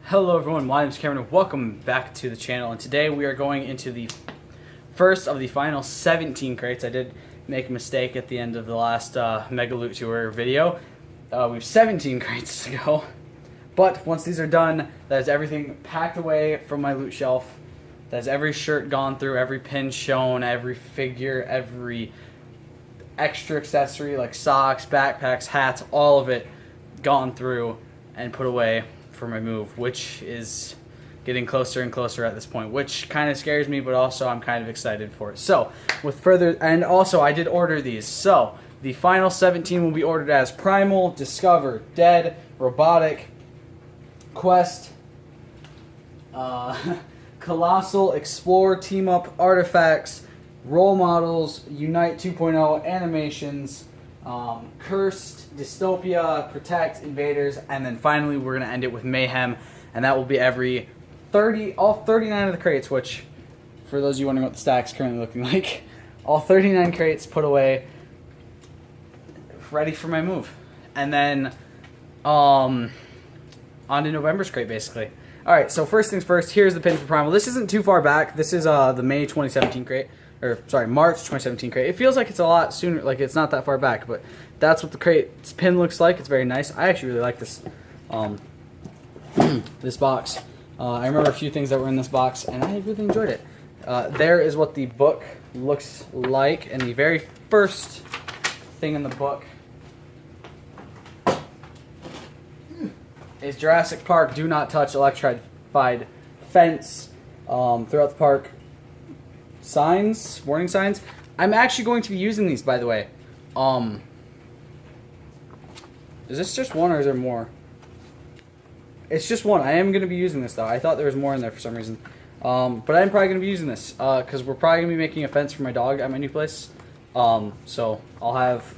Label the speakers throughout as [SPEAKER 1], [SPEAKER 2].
[SPEAKER 1] Hello everyone, my name is Cameron and welcome back to the channel, and today we are going into the first of the final 17 crates. I did make a mistake at the end of the last Mega Loot Tour video. We have 17 crates to go, but once these are done, that is everything packed away from my loot shelf. That's every shirt gone through, every pin shown, every figure, every extra accessory like socks, backpacks, hats, all of it gone through and put away for my move, which is getting closer and closer at this point, which kind of scares me, but also I'm kind of excited for it. So with further, and also I did order these, so the final 17 will be ordered as Primal, Discover, Dead, Robotic, Quest, Colossal, Explore, Team Up, Artifacts, Role Models, Unite 2.0, Animations, Cursed, Dystopia, Protect, Invaders, and then finally we're going to end it with Mayhem, and that will be every 30, all 39 of the crates, which, for those of you wondering what the stack's currently looking like, all 39 crates put away, ready for my move. And then, on to November's crate, basically. Alright, so first things first, here's the pin for Primal. This isn't too far back. This is the May 2017 crate. Or, sorry, March 2017 crate. It feels like it's a lot sooner, like it's not that far back, but that's what the crate's pin looks like. It's very nice. I actually really like this, this box. I remember a few things that were in this box, and I really enjoyed it. There is what the book looks like, and the very first thing in the book is Jurassic Park Do Not Touch Electrified Fence. Throughout the park, signs, warning signs. I'm actually going to be using these, by the way. Is this just one or is there more? It's just one. I am going to be using this, though. I thought there was more in there for some reason. But I'm probably going to be using this because we're probably going to be making a fence for my dog at my new place. So I'll have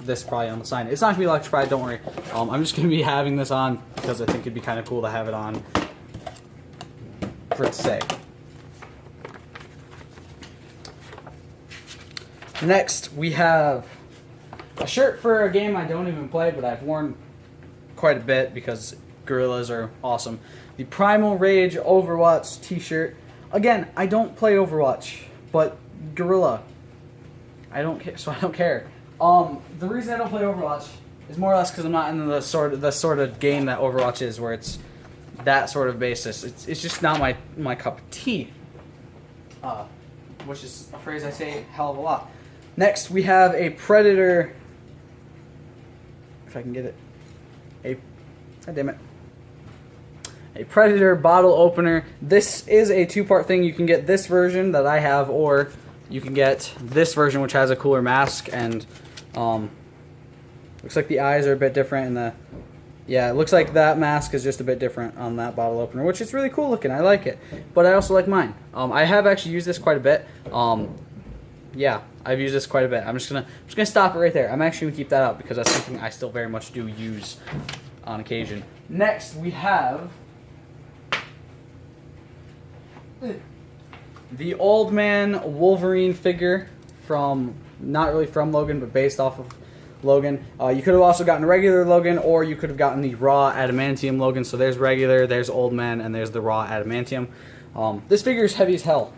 [SPEAKER 1] this probably on the sign. It's not going to be electrified, don't worry. I'm just going to be having this on because I think it'd be kind of cool to have it on for its sake. Next, we have a shirt for a game I don't even play, but I've worn quite a bit because gorillas are awesome. The Primal Rage Overwatch t-shirt. Again, I don't play Overwatch, but gorilla. I don't care, so I don't care. The reason I don't play Overwatch is more or less because I'm not in the sort of game that Overwatch is, where it's that sort of basis. It's just not my cup of tea. Which is a phrase I say a hell of a lot. Next, we have a Predator. If I can get it. God damn it. A Predator bottle opener. This is a two-part thing. You can get this version that I have, or you can get this version, which has a cooler mask, and looks like the eyes are a bit different, and it looks like that mask is just a bit different on that bottle opener, which is really cool looking. I like it, but I also like mine. I have actually used this quite a bit. Yeah, I've used this quite a bit. I'm just gonna stop it right there. I'm actually gonna keep that up because that's something I still very much do use on occasion. Next, we have the Old Man Wolverine figure from, not really from Logan, but based off of Logan. You could have also gotten a regular Logan, or you could have gotten the raw adamantium Logan. So there's regular, there's Old Man, and there's the raw adamantium. This figure is heavy as hell.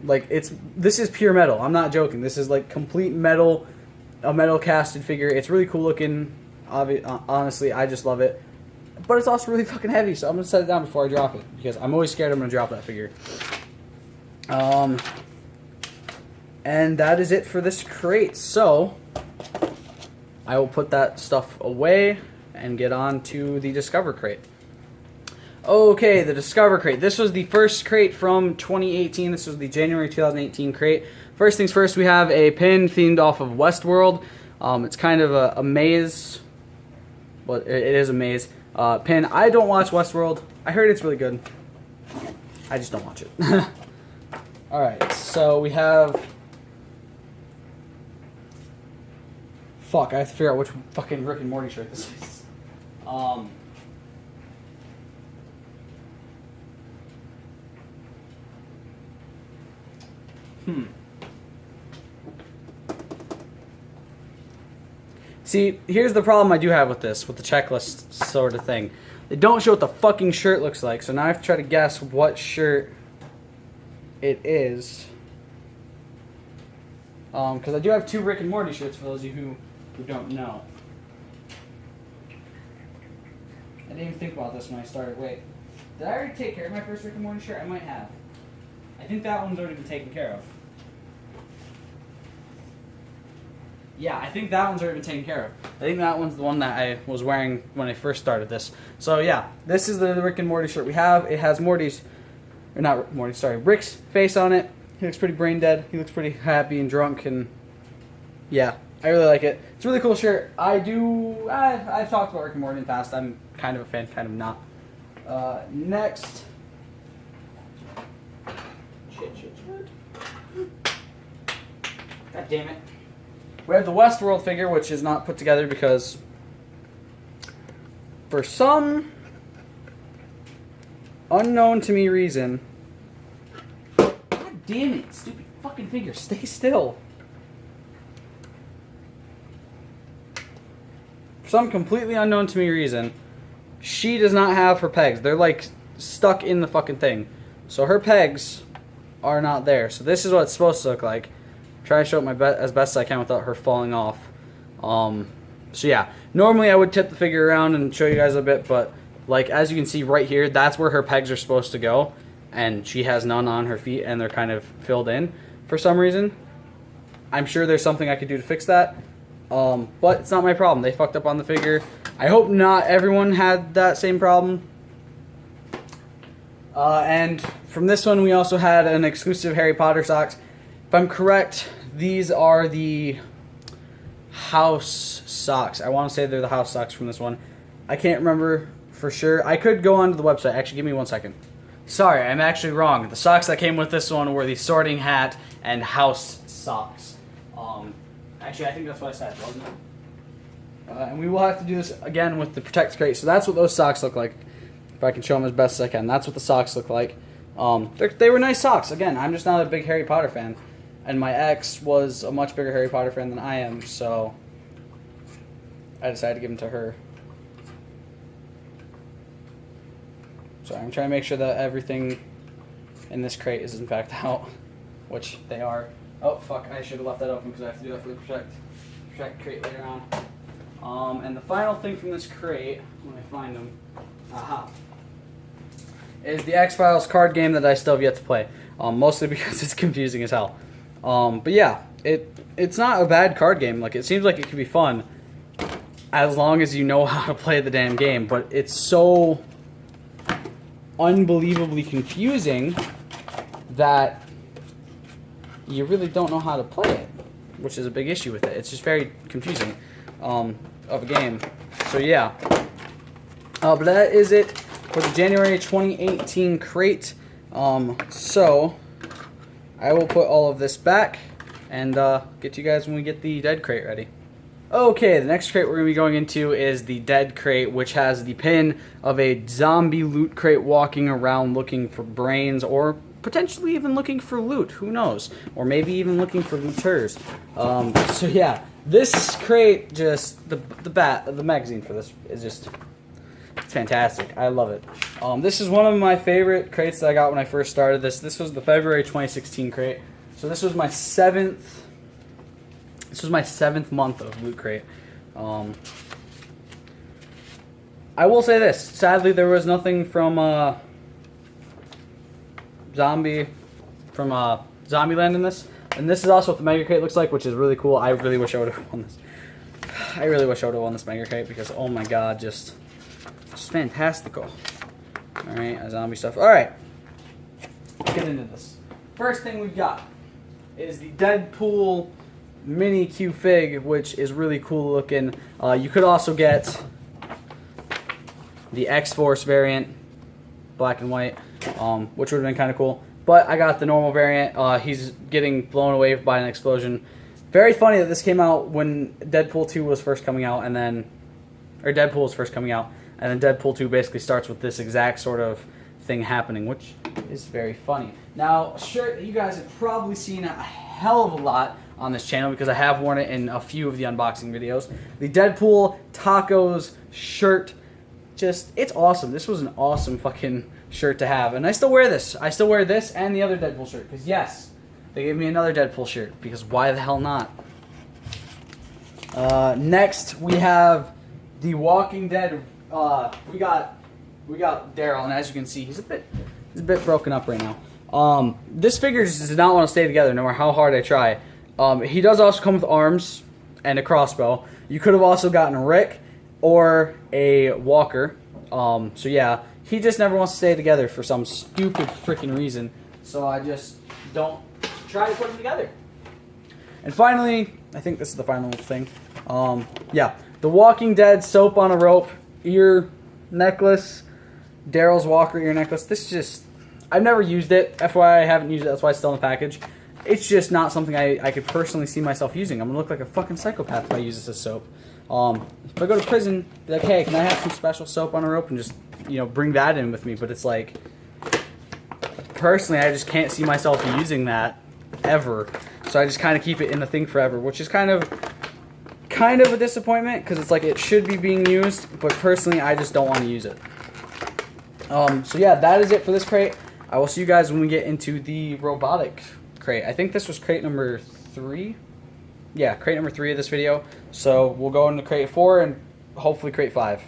[SPEAKER 1] Like, this is pure metal. I'm not joking. This is like complete metal, a metal casted figure. It's really cool looking. Honestly, I just love it. But it's also really fucking heavy, so I'm gonna set it down before I drop it because I'm always scared I'm gonna drop that figure. And that is it for this crate. So I will put that stuff away and get on to the Discover crate. Okay, the Discover crate. This was the first crate from 2018. This was the January 2018 crate. First things first, we have a pin themed off of Westworld. It's kind of a maze. Well, it is a maze. Pin. I don't watch Westworld. I heard it's really good. I just don't watch it. Alright, so we have... Fuck, I have to figure out which fucking Rick and Morty shirt this is. See, here's the problem I do have with this, with the checklist sort of thing. They don't show what the fucking shirt looks like, so now I have to try to guess what shirt it is. Because I do have 2 Rick and Morty shirts for those of you who don't know. I didn't even think about this when I started. Wait, did I already take care of my first Rick and Morty shirt? I might have. I think that one's already been taken care of. Yeah, I think that one's already been taken care of. I think that one's the one that I was wearing when I first started this. So yeah, this is the Rick and Morty shirt we have. It has Morty's, or not Morty, sorry, Rick's face on it. He looks pretty brain dead. He looks pretty happy and drunk, and yeah, I really like it. It's a really cool shirt. I've talked about Rick and Morty in the past. I'm kind of a fan, kind of not. Next. Shit. God damn it. We have the Westworld figure, which is not put together because for some unknown to me reason. God damn it, stupid fucking figure, stay still. For some completely unknown to me reason, she does not have her pegs. They're like stuck in the fucking thing. So her pegs are not there. So this is what it's supposed to look like. Try to show it as best as I can without her falling off. So yeah, normally I would tip the figure around and show you guys a bit, but like as you can see right here, that's where her pegs are supposed to go, and she has none on her feet, and they're kind of filled in for some reason. I'm sure there's something I could do to fix that, but it's not my problem. They fucked up on the figure. I hope not everyone had that same problem. And from this one, we also had an exclusive Harry Potter socks. If I'm correct, these are the house socks. I want to say they're the house socks from this one. I can't remember for sure. I could go onto the website. Actually, give me 1 second. Sorry, I'm actually wrong. The socks that came with this one were the sorting hat and house socks. Actually, I think that's what I said, wasn't it? And we will have to do this again with the Protect crate. So that's what those socks look like. If I can show them as best as I can. That's what the socks look like. They were nice socks. Again, I'm just not a big Harry Potter fan. And my ex was a much bigger Harry Potter fan than I am, so I decided to give them to her. So I'm trying to make sure that everything in this crate is in fact out, which they are. Oh fuck, I should have left that open because I have to do that for the Protect crate later on. And the final thing from this crate, when I find them, is the X-Files card game that I still have yet to play. Mostly because it's confusing as hell. But yeah, it's not a bad card game. Like, it seems like it could be fun as long as you know how to play the damn game. But it's so unbelievably confusing that you really don't know how to play it, which is a big issue with it. It's just very confusing of a game. So yeah, but that is it for the January 2018 crate. So I will put all of this back and get to you guys when we get the dead crate ready. Okay, the next crate we're going to be going into is the dead crate, which has the pin of a zombie loot crate walking around looking for brains, or potentially even looking for loot, who knows, or maybe even looking for looters. So yeah, this crate, just the magazine for this is just, it's fantastic. I love it. This is one of my favorite crates that I got when I first started this. This was the February 2016 crate. So this was my seventh month of Loot Crate. I will say this. Sadly, there was nothing from Zombieland in this. And this is also what the Mega Crate looks like, which is really cool. I really wish I would have won this. I really wish I would have won this Mega Crate because, oh my god, just fantastical. Alright, zombie stuff. Alright, let's get into this. First thing we've got is the Deadpool mini Q-Fig, which is really cool looking. You could also get the X-Force variant, black and white, which would have been kind of cool. But I got the normal variant. He's getting blown away by an explosion. Very funny that this came out when Deadpool 2 was first coming out, and then, or Deadpool was first coming out, and then Deadpool 2 basically starts with this exact sort of thing happening, which is very funny. Now, sure, you guys have probably seen a hell of a lot on this channel because I have worn it in a few of the unboxing videos. The Deadpool Tacos shirt, it's awesome. This was an awesome fucking shirt to have, and I still wear this. I still wear this and the other Deadpool shirt because yes, they gave me another Deadpool shirt because why the hell not? Next we have the Walking Dead. We got Daryl, and as you can see, he's a bit broken up right now. This figure just does not want to stay together no matter how hard I try. He does also come with arms and a crossbow. You could have also gotten Rick or a Walker. So yeah, he just never wants to stay together for some stupid freaking reason. So I just don't try to put them together. And finally, I think this is the final thing. Yeah, the Walking Dead soap on a rope ear necklace. Daryl's Walker ear necklace. This just, I've never used it. FYI, I haven't used it. That's why it's still in the package. It's just not something I could personally see myself using. I'm going to look like a fucking psychopath if I use this as soap. If I go to prison, be like, hey, can I have some special soap on a rope and just, bring that in with me? But it's like, personally, I just can't see myself using that ever. So I just kind of keep it in the thing forever, which is kind of a disappointment because it's like it should be being used, but personally, I just don't want to use it. So yeah, that is it for this crate. I will see you guys when we get into the robotic crate. I think this was crate number 3. Yeah, crate number 3 of this video. So we'll go into crate 4 and hopefully crate 5.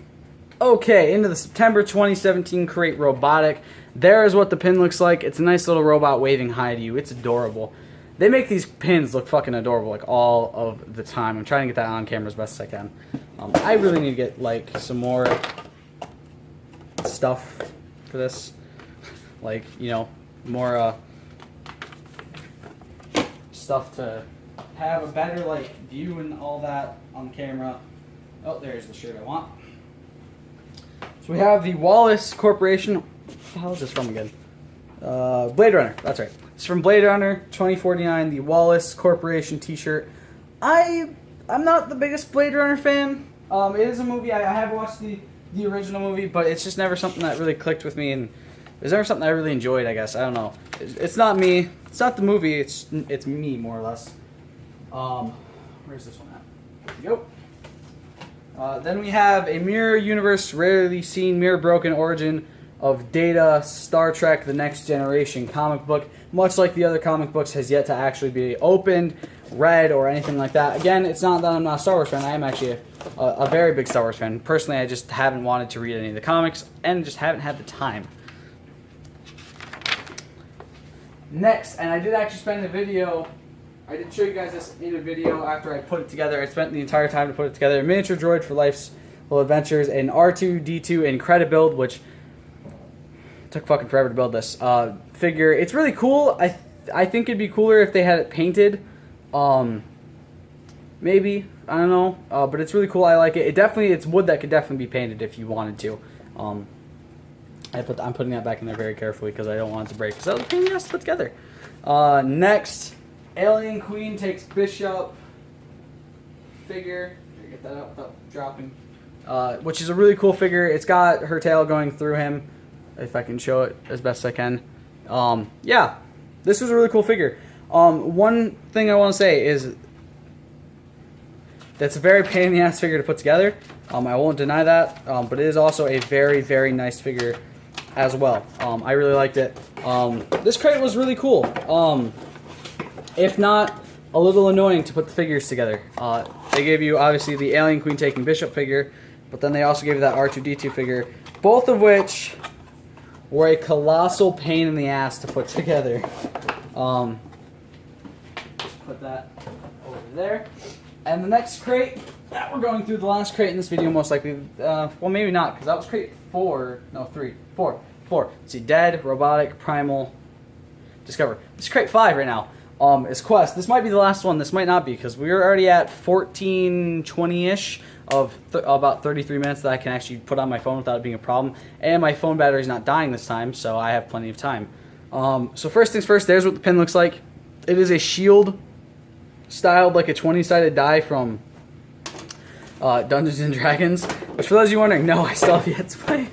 [SPEAKER 1] Okay, into the September 2017 crate robotic. There is what the pin looks like. It's a nice little robot waving hi to you. It's adorable. They make these pins look fucking adorable like all of the time. I'm trying to get that on camera as best as I can. I really need to get like some more stuff for this. Like, more stuff to have a better like view and all that on camera. Oh, there's the shirt I want. So we have the Wallace Corporation. What the hell is this from again? Blade Runner. That's right. It's from Blade Runner 2049. The Wallace Corporation T-shirt. I'm not the biggest Blade Runner fan. It is a movie. I have watched the original movie, but it's just never something that really clicked with me, and it was never something I really enjoyed. I guess I don't know. It's not me. It's not the movie. It's me more or less. Where's this one at? There we go. Then we have a Mirror Universe Rarely Seen Mirror Broken Origin of Data Star Trek The Next Generation comic book. Much like the other comic books, has yet to actually be opened, read, or anything like that. Again, it's not that I'm not a Star Wars fan. I am actually a very big Star Wars fan. Personally, I just haven't wanted to read any of the comics and just haven't had the time. Next, and I did actually spend a video, I did show you guys this in a video after I put it together. I spent the entire time to put it together. A miniature droid for life's little adventures, an R2-D2 Incredibuild, which took fucking forever to build this figure. It's really cool. I think it'd be cooler if they had it painted. Maybe, I don't know, but it's really cool. I like it. It's wood that could definitely be painted if you wanted to. I'm putting that back in there very carefully because I don't want it to break. Because that was a pain in the ass to put together. Next, Alien Queen takes Bishop figure. Get that up without dropping. Which is a really cool figure. It's got her tail going through him. If I can show it as best I can. Yeah, this was a really cool figure. One thing I want to say is that's a very pain in the ass figure to put together. I won't deny that, but it is also a very, very nice figure as well. I really liked it. This crate was really cool. If not a little annoying to put the figures together. They gave you obviously the Alien Queen taking Bishop figure, but then they also gave you that R2-D2 figure, both of which were a colossal pain in the ass to put together. Let's put that over there. And the next crate that we're going through, the last crate in this video most likely, well maybe not, because that was crate 4, no 3, 4. Let's see, Dead, Robotic, Primal, Discover. This is crate 5 right now. Is Quest. This might be the last one. This might not be, because we're already at 14:20-ish of about 33 minutes that I can actually put on my phone without it being a problem. And my phone battery's not dying this time, so I have plenty of time. So first things first, there's what the pin looks like. It is a shield styled like a 20-sided die from Dungeons & Dragons. Which for those of you wondering, no, I still have yet to play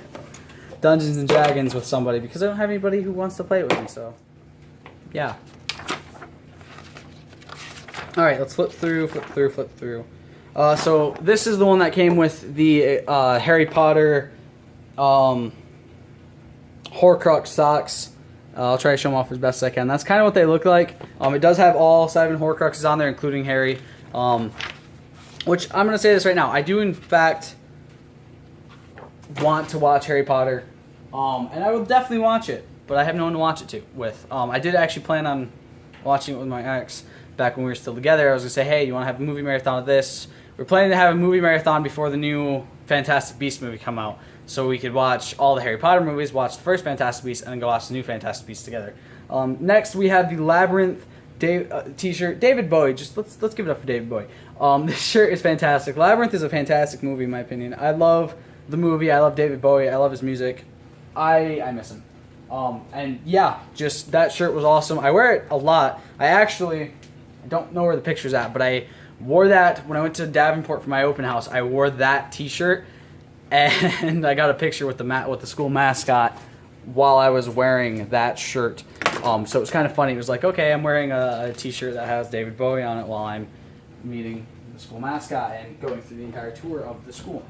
[SPEAKER 1] Dungeons & Dragons with somebody because I don't have anybody who wants to play it with me, so yeah. All right, let's flip through. So this is the one that came with the Harry Potter Horcrux socks. I'll try to show them off as best as I can. That's kind of what they look like. It does have all 7 Horcruxes on there, including Harry. Which, I'm going to say this right now. I do, in fact, want to watch Harry Potter. And I will definitely watch it. But I have no one to watch it with. I did actually plan on watching it with my ex back when we were still together. I was going to say, hey, you want to have a movie marathon of this? We're planning to have a movie marathon before the new Fantastic Beasts movie come out. So we could watch all the Harry Potter movies, watch the first Fantastic Beasts, and then go watch the new Fantastic Beasts together. Next, we have the Labyrinth t-shirt. David Bowie. Just let's give it up for David Bowie. This shirt is fantastic. Labyrinth is a fantastic movie, in my opinion. I love the movie. I love David Bowie. I love his music. I miss him. And yeah, just that shirt was awesome. I wear it a lot. I don't know where the picture's at, but I wore that when I went to Davenport for my open house. I wore that t-shirt. And I got a picture with the school mascot while I was wearing that shirt. So it was kind of funny. It was like, okay, I'm wearing a t-shirt that has David Bowie on it while I'm meeting the school mascot and going through the entire tour of the school.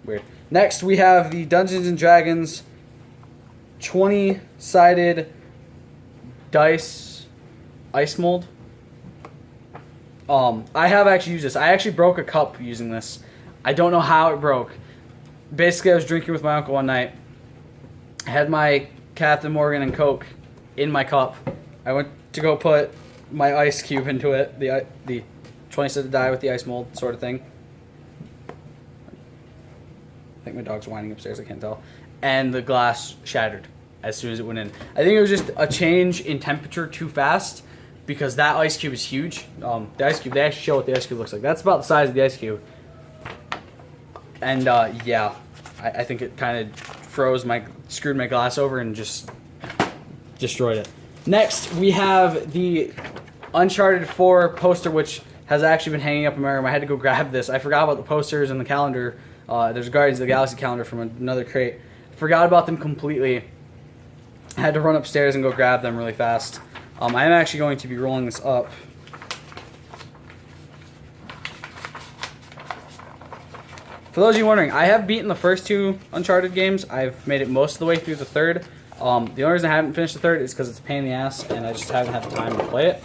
[SPEAKER 1] Weird. Next, we have the Dungeons & Dragons 20-sided dice ice mold. I have actually used this. I actually broke a cup using this. I don't know how it broke. Basically, I was drinking with my uncle one night. I had my Captain Morgan and Coke in my cup. I went to go put my ice cube into it, the 20-sided die with the ice mold sort of thing. I think my dog's whining upstairs, I can't tell. And the glass shattered as soon as it went in. I think it was just a change in temperature too fast. Because that ice cube is huge. The ice cube, they actually show what the ice cube looks like. That's about the size of the ice cube. And yeah, I think it kind of screwed my glass over and just destroyed it. Next, we have the Uncharted 4 poster, which has actually been hanging up in my room. I had to go grab this. I forgot about the posters and the calendar. There's a Guardians of the Galaxy calendar from another crate. Forgot about them completely. I had to run upstairs and go grab them really fast. I'm actually going to be rolling this up. For those of you wondering, I have beaten the first 2 Uncharted games. I've made it most of the way through the third. The only reason I haven't finished the third is because it's a pain in the ass, and I just haven't had the time to play it.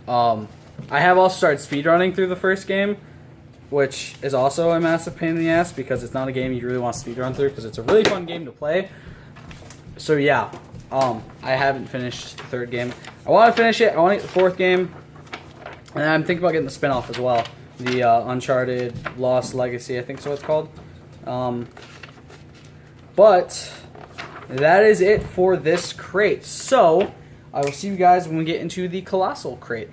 [SPEAKER 1] I have also started speedrunning through the first game, which is also a massive pain in the ass because it's not a game you really want to speedrun through because it's a really fun game to play. So yeah, I haven't finished the third game. I want to finish it. I want to get the 4th game. And I'm thinking about getting the spin-off as well. The Uncharted Lost Legacy, I think is what it's called. But that is it for this crate. So I will see you guys when we get into the Colossal crate.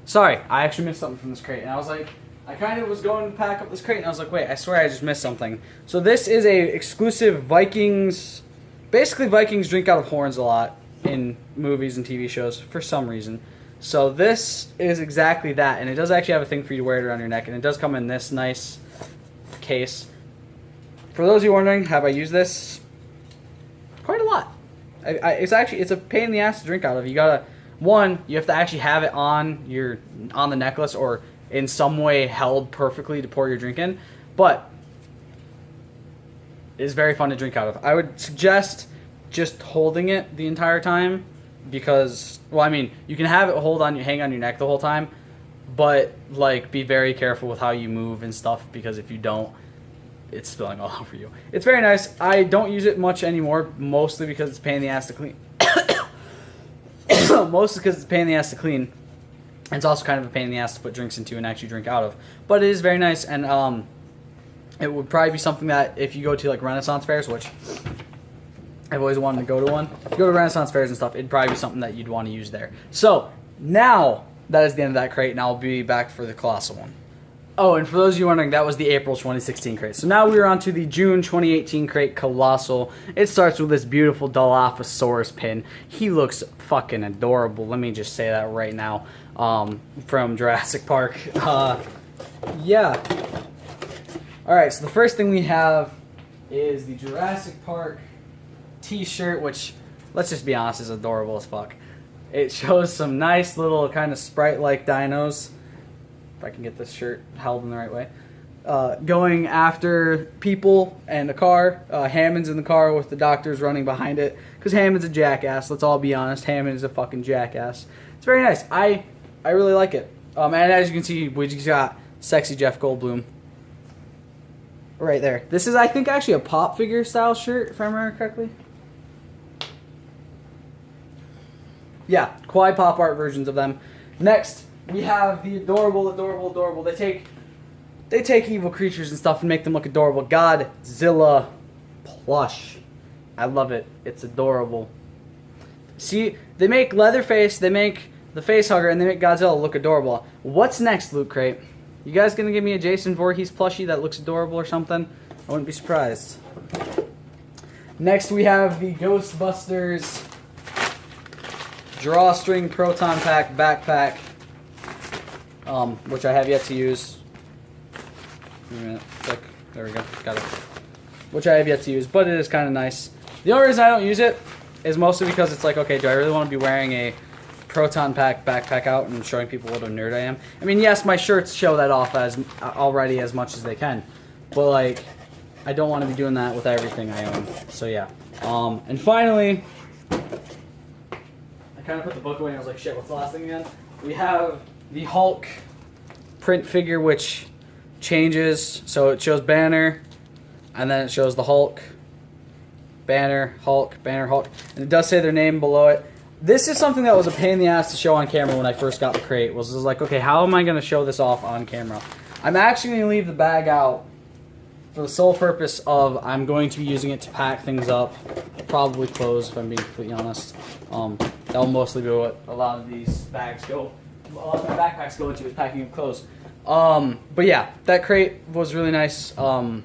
[SPEAKER 1] Sorry, I actually missed something from this crate. And I was like, I kind of was going to pack up this crate and I was like, wait, I swear I just missed something. So this is a exclusive Vikings. Basically, Vikings drink out of horns a lot in movies and TV shows for some reason. So this is exactly that, and it does actually have a thing for you to wear it around your neck, and it does come in this nice case. For those of you wondering, have I used this? Quite a lot. It's a pain in the ass to drink out of. You have to actually have it on the necklace or in some way held perfectly to pour your drink in, but it's very fun to drink out of. I would suggest just holding it the entire time because, well, I mean, you can have it hang on your neck the whole time, but like be very careful with how you move and stuff because if you don't, it's spilling all over you. It's very nice. I don't use it much anymore, mostly because it's a pain in the ass to clean. Mostly because it's a pain in the ass to clean. And it's also kind of a pain in the ass to put drinks into and actually drink out of. But it is very nice, and it would probably be something that if you go to like Renaissance fairs, which I've always wanted to go to one. If you go to Renaissance fairs and stuff, it'd probably be something that you'd want to use there. So now that is the end of that crate, and I'll be back for the Colossal one. Oh, and for those of you wondering, that was the April 2016 crate. So now we are on to the June 2018 crate, Colossal. It starts with this beautiful Dilophosaurus pin. He looks fucking adorable. Let me just say that right now. From Jurassic Park. Yeah. Alright, so the first thing we have is the Jurassic Park t-shirt, which let's just be honest, is adorable as fuck. It shows some nice little kind of sprite-like dinos. If I can get this shirt held in the right way. Going after people and a car. Hammond's in the car with the doctors running behind it. Because Hammond's a jackass. Let's all be honest. Hammond is a fucking jackass. It's very nice. I really like it. And as you can see, we just got sexy Jeff Goldblum right there. This is, I think, actually a pop figure style shirt, if I remember correctly. Yeah, Kawaii pop art versions of them. Next, we have the adorable, adorable, adorable. They take evil creatures and stuff and make them look adorable. Godzilla plush. I love it. It's adorable. See, they make Leatherface, they make the Facehugger, and they make Godzilla look adorable. What's next, Loot Crate? You guys gonna give me a Jason Voorhees plushie that looks adorable or something? I wouldn't be surprised. Next, we have the Ghostbusters Drawstring Proton Pack Backpack, which I have yet to use. Wait a minute, click. There we go, got it. Which I have yet to use, but it is kind of nice. The only reason I don't use it is mostly because it's like, okay, do I really want to be wearing a Proton Pack backpack out and showing people what a nerd I am? I mean, yes, my shirts show that off as already as much as they can, but like, I don't want to be doing that with everything I own. So yeah. And finally, I kind of put the book away and I was like, shit, what's the last thing again? We have the Hulk print figure, which changes. So it shows Banner, and then it shows the Hulk. Banner, Hulk, Banner, Hulk. And it does say their name below it. This is something that was a pain in the ass to show on camera when I first got the crate. Was like, okay, how am I going to show this off on camera? I'm actually going to leave the bag out for the sole purpose of I'm going to be using it to pack things up. Probably clothes, if I'm being completely honest. That'll mostly be what a lot of these bags go. A lot of my backpacks go into is packing up clothes. But yeah, that crate was really nice. I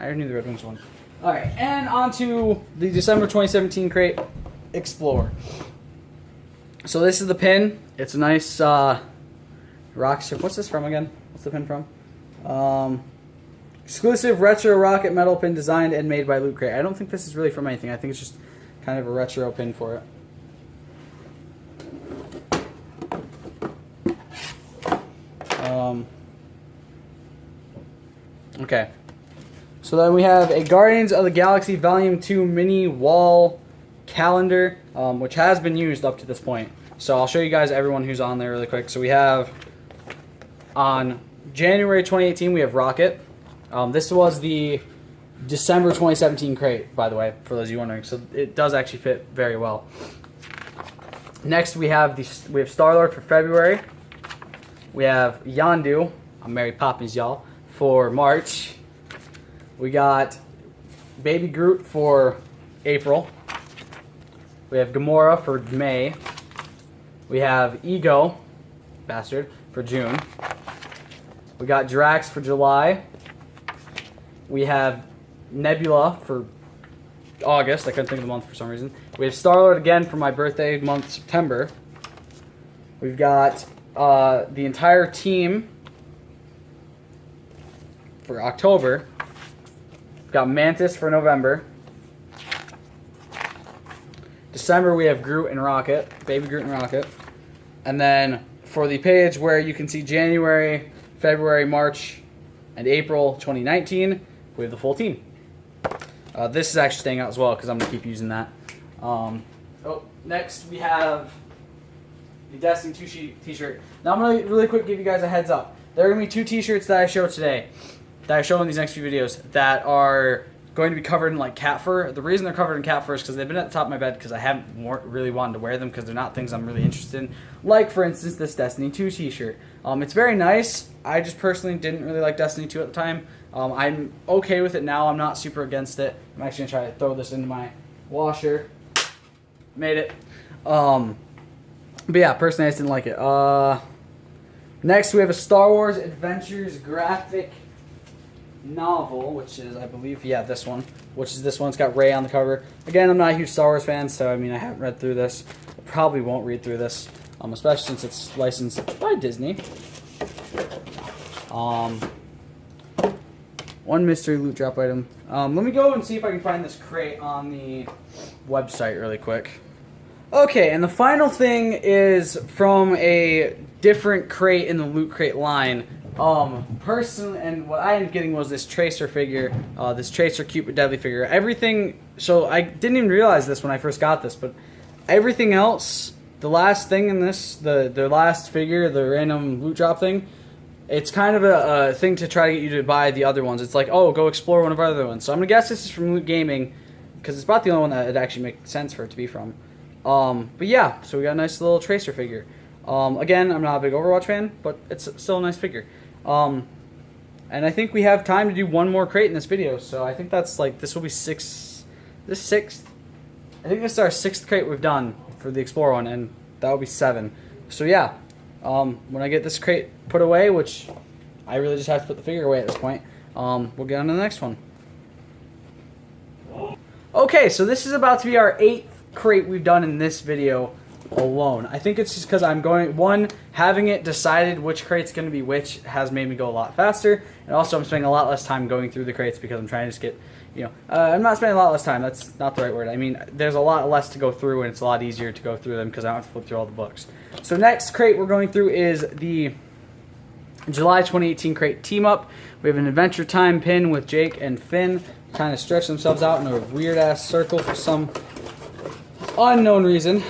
[SPEAKER 1] already knew the Red Wings one. Alright, and on to the December 2017 crate, Explore. So this is the pin. It's a nice rocket ship. What's this from again? What's the pin from? Exclusive retro rocket metal pin designed and made by Loot Crate. I don't think this is really from anything. I think it's just kind of a retro pin for it. Okay. So then we have a Guardians of the Galaxy Volume 2 mini wall calendar, which has been used up to this point. So I'll show you guys everyone who's on there really quick. So we have, on January 2018, we have Rocket. This was the December 2017 crate, by the way, for those of you wondering. So it does actually fit very well. Next, we have Star-Lord for February. We have Yondu, I'm Mary Poppins, y'all, for March. We got Baby Groot for April. We have Gamora for May. We have Ego, bastard, for June. We got Drax for July. We have Nebula for August. I couldn't think of the month for some reason. We have Star-Lord again for my birthday month, September. We've got the entire team for October. We've got Mantis for November. December we have Groot and Rocket, Baby Groot and Rocket. And then for the page where you can see January, February, March, and April 2019, we have the full team. This is actually staying out as well because I'm going to keep using that. Next we have the Destiny 2 t-shirt. Now I'm going to really quick give you guys a heads up. There are going to be 2 t-shirts that I show today, that I show in these next few videos, that are going to be covered in like cat fur. The reason they're covered in cat fur is because they've been at the top of my bed because I haven't really wanted to wear them because they're not things I'm really interested in. Like, for instance, this Destiny 2 t-shirt. It's very nice. I just personally didn't really like Destiny 2 at the time. I'm okay with it now. I'm not super against it. I'm actually going to try to throw this into my washer. Made it. But yeah, personally I just didn't like it. Next we have a Star Wars Adventures graphic novel, which is, I believe, yeah, this one. Which is this one. It's got Rey on the cover. Again, I'm not a huge Star Wars fan, so I mean, I haven't read through this. I probably won't read through this, especially since it's licensed by Disney. One mystery loot drop item. Let me go and see if I can find this crate on the website really quick. Okay, and the final thing is from a different crate in the Loot Crate line. Personally, and what I ended up getting was this Tracer figure, this Tracer Cute but Deadly figure. Everything, so I didn't even realize this when I first got this, but everything else, the last thing in this, the last figure, the random loot drop thing, it's kind of a thing to try to get you to buy the other ones. It's like, oh, go explore one of our other ones. So I'm going to guess this is from Loot Gaming, because it's about the only one that it actually makes sense for it to be from. But yeah, so we got a nice little Tracer figure. Again, I'm not a big Overwatch fan, but it's still a nice figure. And I think we have time to do one more crate in this video, so I think that's like, this will be sixth. I think this is our 6th crate we've done for the Explorer one, and that will be 7. So yeah, when I get this crate put away, which I really just have to put the figure away at this point, we'll get on to the next one. Okay, so this is about to be our 8th crate we've done in this video alone. I think it's just because I'm going, having it decided which crate's going to be which has made me go a lot faster, and also I'm spending a lot less time going through the crates because I'm trying to just get, I'm not spending a lot less time, that's not the right word. I mean, there's a lot less to go through, and it's a lot easier to go through them because I don't have to flip through all the books. So next crate we're going through is the July 2018 crate Team Up. We have an Adventure Time pin with Jake and Finn, kind of stretch themselves out in a weird-ass circle for some unknown reason.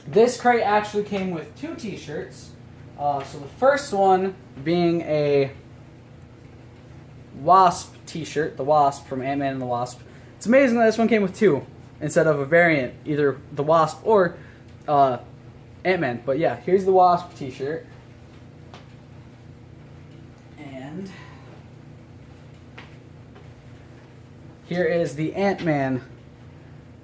[SPEAKER 1] This crate actually came with 2 t-shirts. So the first one being a Wasp t-shirt, the Wasp from Ant-Man and the Wasp. It's amazing that this one came with 2 instead of a variant, either the Wasp or Ant-Man. But yeah, here's the Wasp t-shirt. And here is the Ant-Man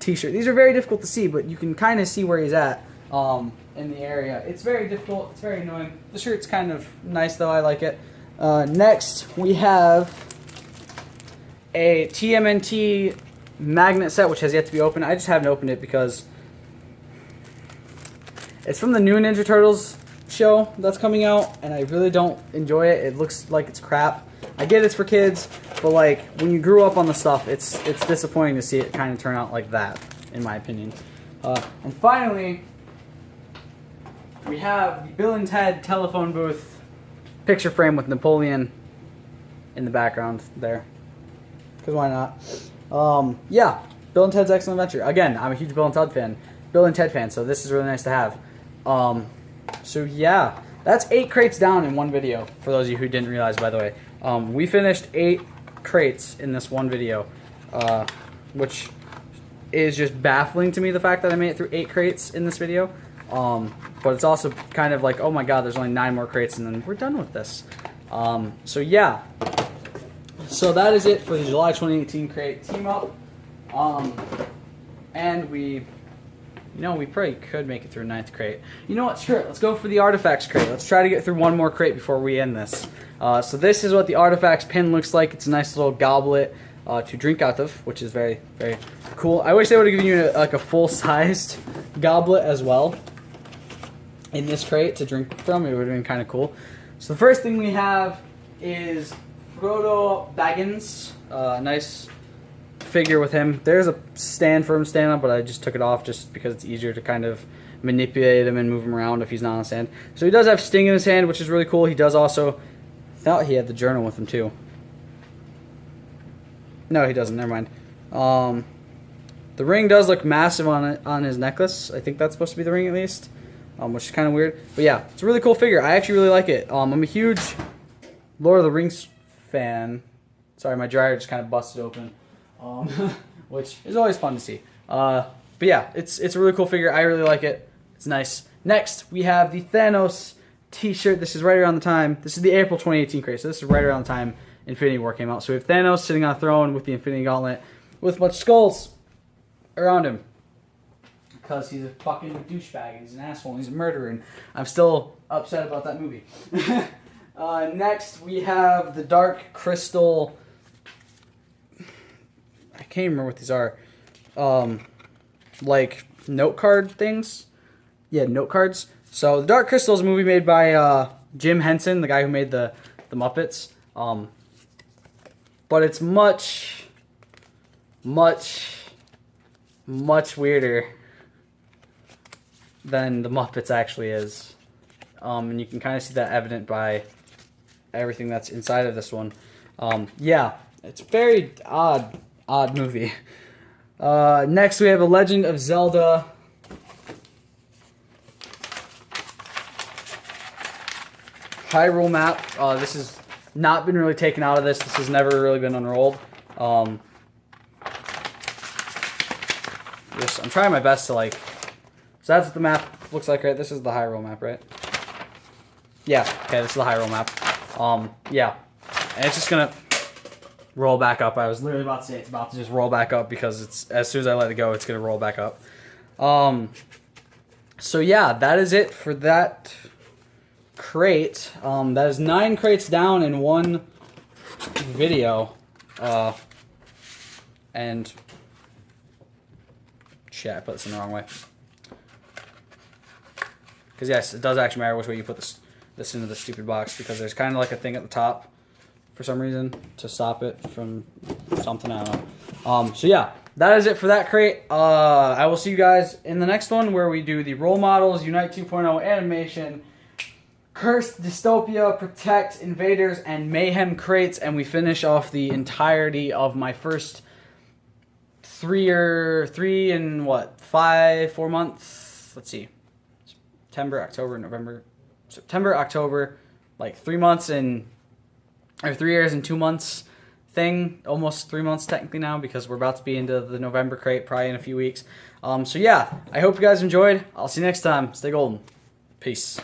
[SPEAKER 1] t-shirt. These are very difficult to see, but you can kind of see where he's at in the area. It's very difficult. It's very annoying. The shirt's kind of nice, though. I like it. Next, we have a TMNT magnet set, which has yet to be opened. I just haven't opened it because it's from the new Ninja Turtles show that's coming out, and I really don't enjoy it. It looks like it's crap. I get it's for kids, but like when you grew up on the stuff, it's disappointing to see it kind of turn out like that, in my opinion. And finally, we have the Bill and Ted telephone booth picture frame with Napoleon in the background there. Because why not? Yeah, Bill and Ted's Excellent Adventure. Again, I'm a huge Bill and Ted fan. Bill and Ted fan, so this is really nice to have. So yeah, that's 8 crates down in one video, for those of you who didn't realize, by the way. We finished 8 crates in this one video, which is just baffling to me, the fact that I made it through 8 crates in this video. But it's also kind of like, oh my god, there's only 9 more crates and then we're done with this. So yeah. So that is it for the July 2018 crate Team Up. And we probably could make it through 9th crate. You know what, sure, let's go for the Artifacts crate. Let's try to get through one more crate before we end this. So this is what the Artifacts pin looks like. It's a nice little goblet to drink out of, which is very, very cool. I wish they would have given you like a full-sized goblet as well in this crate to drink from. It would have been kind of cool. So the first thing we have is Frodo Baggins. Nice figure with him. There's a stand for him to stand on, but I just took it off just because it's easier to kind of manipulate him and move him around if he's not on a stand. So he does have Sting in his hand, which is really cool. He does also, I thought he had the journal with him too. No, he doesn't. Never mind. The ring does look massive on his necklace. I think that's supposed to be the ring at least, which is kind of weird. But yeah, it's a really cool figure. I actually really like it. I'm a huge Lord of the Rings fan. Sorry, my dryer just kind of busted open, which is always fun to see. But yeah, it's a really cool figure. I really like it. It's nice. Next, we have the Thanos t-shirt. This is right around the time. This is the April 2018 crate, so this is right around the time Infinity War came out. So we have Thanos sitting on a throne with the Infinity Gauntlet with a bunch of skulls around him. Because he's a fucking douchebag and he's an asshole and he's a murderer, and I'm still upset about that movie. Next, we have the Dark Crystal. I can't remember what these are. Like note card things. Yeah, note cards. So the Dark Crystal is a movie made by Jim Henson, the guy who made the Muppets. but it's much weirder than the Muppets actually is. And you can kind of see that evident by everything that's inside of this one. Yeah, it's a very odd movie. Next we have A Legend of Zelda Hyrule map. This has not been really taken out of this. This has never really been unrolled. I'm trying my best to like... So that's what the map looks like, right? This is the Hyrule map, right? Yeah, okay, this is the Hyrule map. Yeah. And it's just gonna roll back up. I was literally about to say it's about to just roll back up because it's as soon as I let it go, it's gonna roll back up. So yeah, that is it for that crate. That is 9 crates down in one video. And shit, I put this in the wrong way. Because yes, it does actually matter which way you put this into the stupid box, because there's kind of like a thing at the top for some reason to stop it from something, I don't know. So yeah, that is it for that crate. I will see you guys in the next one where we do the Role Models Unite 2.0 animation, Cursed, Dystopia, Protect, Invaders, and Mayhem crates, and we finish off the entirety of my first 4 months, let's see, September, October, November, September, October, like 3 months and, or 3 years and 2 months thing, almost 3 months technically now, because we're about to be into the November crate probably in a few weeks. So yeah, I hope you guys enjoyed. I'll see you next time. Stay golden. Peace.